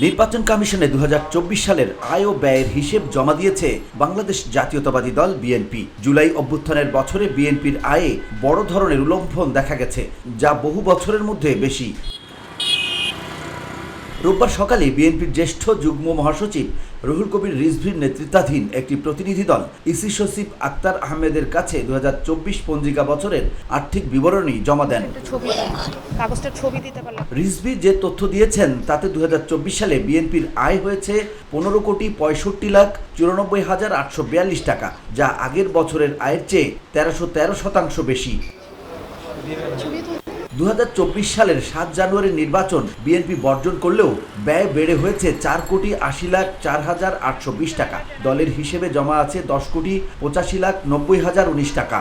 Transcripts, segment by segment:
নির্বাচন কমিশনে 2024 সালের আয় ও ব্যয়ের হিসেব জমা দিয়েছে বাংলাদেশ জাতীয়তাবাদী দল বিএনপি। জুলাই অভ্যুত্থানের বছরে বিএনপির আয়ে বড় ধরনের উল্লম্ফন দেখা গেছে, যা বহু বছরের মধ্যে বেশি। রোববার সকালে বিএনপির জ্যেষ্ঠ যুগ্ম মহাসচিব রুহুল কবির রিজভীর নেতৃত্বাধীন একটি প্রতিনিধি দল ইসি সচিব আক্তার আহমেদের কাছে 2024 পঞ্জিকা বছরের আর্থিক বিবরণী জমা দেন। রিজভী যে তথ্য দিয়েছেন তাতে 2024 সালে বিএনপির আয় হয়েছে 15,65,94,842 টাকা, যা আগের বছরের আয়ের চেয়ে 1313% বেশি। 2024 সালের 7 জানুয়ারির নির্বাচন বিএনপি বর্জন করলেও ব্যয় বেড়ে হয়েছে 4,80,04,820 টাকা। দলের হিসেবে জমা আছে 10,85,90,019 টাকা।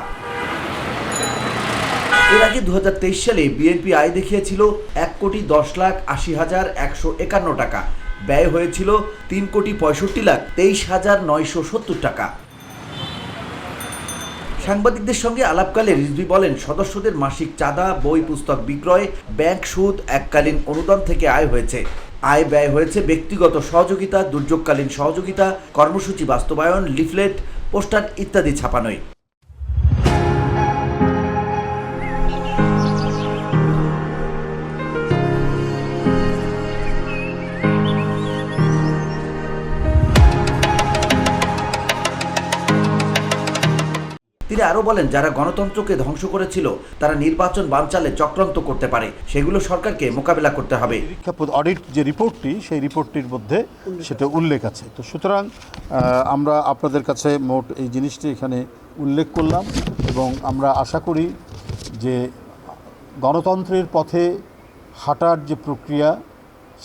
এর আগে 2023 সালে বিএনপি আয় দেখিয়েছিল 1,10,80,151 টাকা। ব্যয় হয়েছিল 3,65,23,970 টাকা। সাংবাদিকদের সঙ্গে আলাপকালে রিজভী বলেন, সদস্যদের মাসিক চাঁদা, বই পুস্তক বিক্রয়, ব্যাংক সুদ, এককালীন অনুদান থেকে আয় হয়েছে। আয় ব্যয় হয়েছে ব্যক্তিগত সহযোগিতা, দুর্যোগকালীন সহযোগিতা, কর্মসূচি বাস্তবায়ন, লিফলেট, পোস্টার ইত্যাদি ছাপানোয়। তিনি আরও বলেন, যারা গণতন্ত্রকে ধ্বংস করেছিল তারা নির্বাচন বানচালে চক্রান্ত করতে পারে, সেগুলো সরকারকে মোকাবেলা করতে হবে। অডিট যে রিপোর্টটি, সেই রিপোর্টটির মধ্যে সেটা উল্লেখ আছে। তো সুতরাং আমরা আপনাদের কাছে মোট এই জিনিসটি এখানে উল্লেখ করলাম এবং আমরা আশা করি যে গণতন্ত্রের পথে হাঁটার যে প্রক্রিয়া,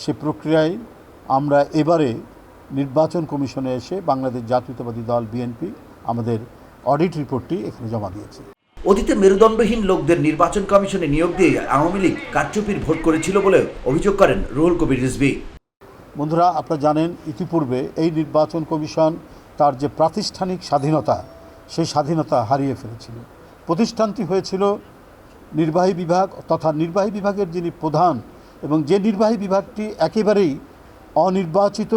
সে প্রক্রিয়ায় আমরা এবারে নির্বাচন কমিশনে এসে বাংলাদেশ জাতীয়তাবাদী দল বিএনপি আমাদের অডিট রিপোর্টটি এখানে জমা দিয়েছে। অতীতে মেরুদণ্ডহীন লোকদের নির্বাচন কমিশনে নিয়োগ দিয়ে আওয়ামী লীগ কারচুপির ভোট করেছিল বলে অভিযোগ করেন রুহুল কবির রিজভী। বন্ধুরা, আপনারা জানেন ইতিপূর্বে এই নির্বাচন কমিশন তার যে প্রাতিষ্ঠানিক স্বাধীনতা, সেই স্বাধীনতা হারিয়ে ফেলেছিল। প্রতিষ্ঠানটি হয়েছিল নির্বাহী বিভাগ তথা নির্বাহী বিভাগের যিনি প্রধান এবং যে নির্বাহী বিভাগটি একেবারেই অনির্বাচিত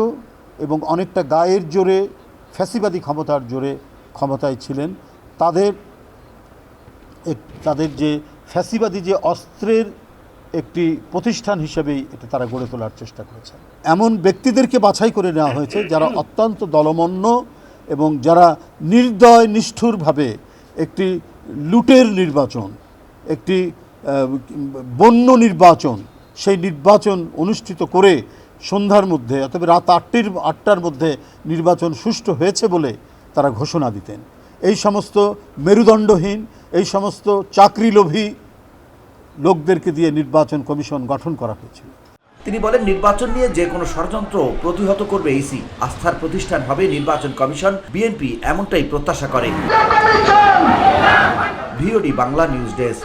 এবং অনেকটা গায়ের জোরে ফ্যাসিবাদী ক্ষমতার জোরে ক্ষমতায় ছিলেন, তাদের যে ফ্যাসিবাদী যে অস্ত্রের একটি প্রতিষ্ঠান হিসেবেই এটা তারা গড়ে তোলার চেষ্টা করেছে। এমন ব্যক্তিদেরকে বাছাই করে নেওয়া হয়েছে যারা অত্যন্ত দলমন্য এবং যারা নির্দয় নিষ্ঠুরভাবে একটি লুটের নির্বাচন, একটি বন্য নির্বাচন, সেই নির্বাচন অনুষ্ঠিত করে সন্ধ্যার মধ্যে অথবা রাত 8টার মধ্যে নির্বাচন সুষ্ঠু হয়েছে বলে তারা ঘোষণা দিতেন। এই সমস্ত মেরুদণ্ডহীন, এই সমস্ত চাকরিলোভী লোকদেরকে দিয়ে নির্বাচন কমিশন গঠন করা হয়েছিল। তিনি বলেন, নির্বাচন নিয়ে যে কোনো ষড়যন্ত্র প্রতিহত করবে ইসি। আস্থার প্রতিষ্ঠান হবে নির্বাচন কমিশন। বিএনপি এমনটাই প্রত্যাশা করে। VOD Bangla news desk.